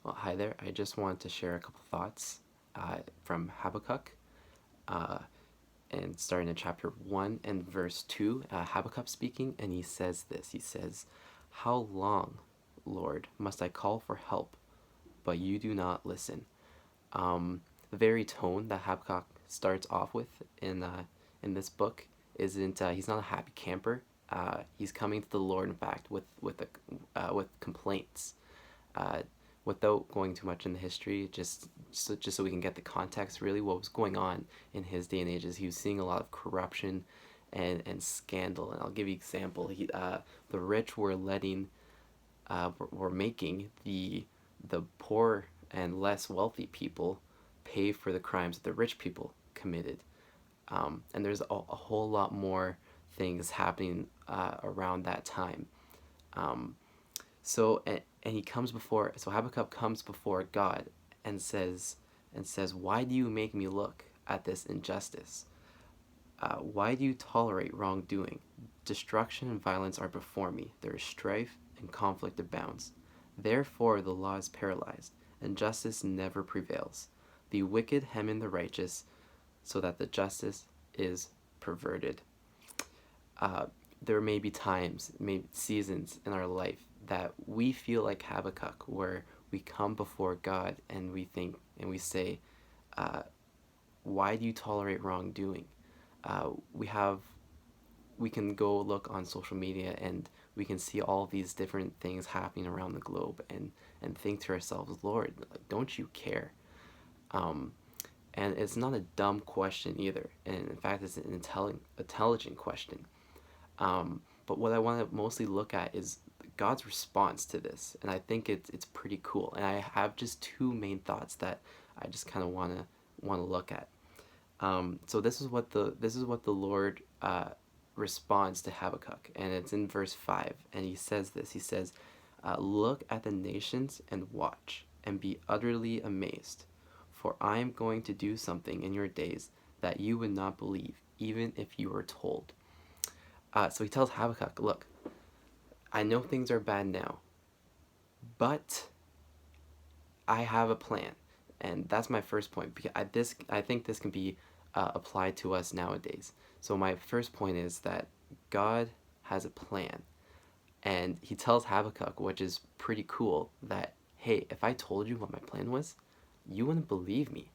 Well, hi there. I just wanted to share a couple thoughts from Habakkuk, uh, and starting in chapter 1 and verse 2. Habakkuk speaking, and he says this. He says, "How long, Lord, must I call for help, but you do not listen?" The very tone that Habakkuk starts off with in this book isn't. He's not a happy camper. He's coming to the Lord, in fact, with complaints. Uh, Without going too much in the history, just so we can get the context, really what was going on in his day and age is he was seeing a lot of corruption and scandal. And I'll give you an example. The rich were making the poor and less wealthy people pay for the crimes that the rich people committed. And there's a whole lot more things happening around that time. Um, and he comes before, so Habakkuk comes before God and says, "Why do you make me look at this injustice? Why do you tolerate wrongdoing? Destruction and violence are before me. There is strife and conflict abounds. Therefore the law is paralyzed, and justice never prevails. The wicked hem in the righteous, so that the justice is perverted." uh, there may be times, maybe seasons in our life that we feel like Habakkuk, where we come before God and we think and we say, uh, "Why do you tolerate wrongdoing?" Uh, we have we can go look on social media and we can see all these different things happening around the globe and think to ourselves, "Lord, don't you care?" Um, and it's not a dumb question either, and in fact, it's an intelligent question. But what I want to mostly look at is God's response to this, and I think it's pretty cool. And I have just two main thoughts that I just kind of want to look at. So this is what the Lord responds to Habakkuk, and it's in verse 5, and he says this. He says, "Look at the nations and watch, and be utterly amazed, for I am going to do something in your days that you would not believe, even if you were told." So he tells Habakkuk, "Look, I know things are bad now, but I have a plan." And that's my first point, because I think this can be applied to us nowadays. So my first point is that God has a plan, and he tells Habakkuk, which is pretty cool, that, "Hey, if I told you what my plan was, you wouldn't believe me."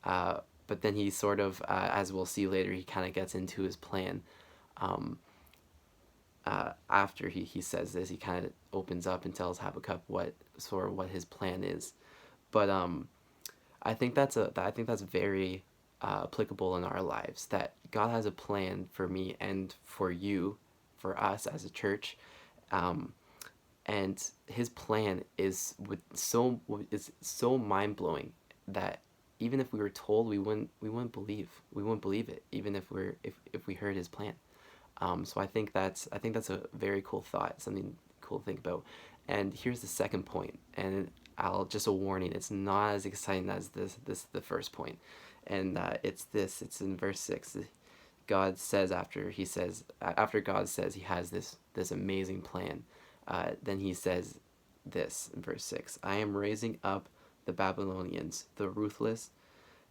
But then he sort of, as we'll see later, he kind of gets into his plan. Um, After he says this, he kind of opens up and tells Habakkuk what his plan is. But I think that's very applicable in our lives. That God has a plan for me and for you, for us as a church, um, and His plan is so mind blowing that even if we were told, we wouldn't believe it, even if we heard His plan. So I think that's a very cool thought, something cool to think about. And here's the second point, and I'll just a warning: it's not as exciting as this the first point, and it's this. It's in verse 6. After God says He has this amazing plan, then He says this in verse 6: "I am raising up the Babylonians, the ruthless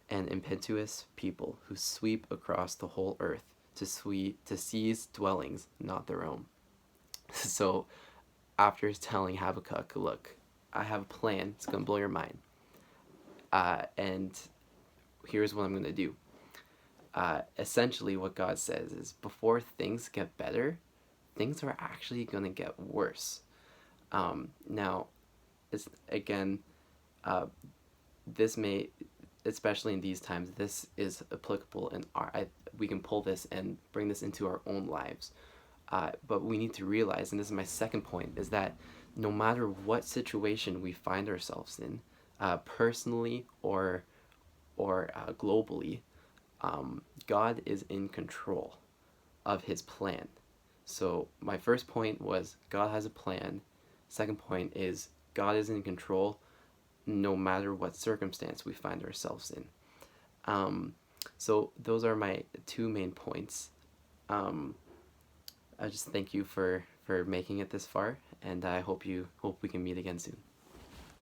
and impetuous people who sweep across the whole earth to seize dwellings not their own." So after telling Habakkuk, "Look, I have a plan. It's gonna blow your mind, and here's what I'm gonna do." Essentially, what God says is, before things get better, things are actually gonna get worse. Now, it's again, uh, this may, especially in these times, this is applicable in we can pull this and bring this into our own lives. But we need to realize, and this is my second point, is that no matter what situation we find ourselves in, personally or globally, God is in control of His plan. So my first point was God has a plan. Second point is God is in control no matter what circumstance we find ourselves in. So those are my two main points. I just thank you for making it this far, and I hope we can meet again soon.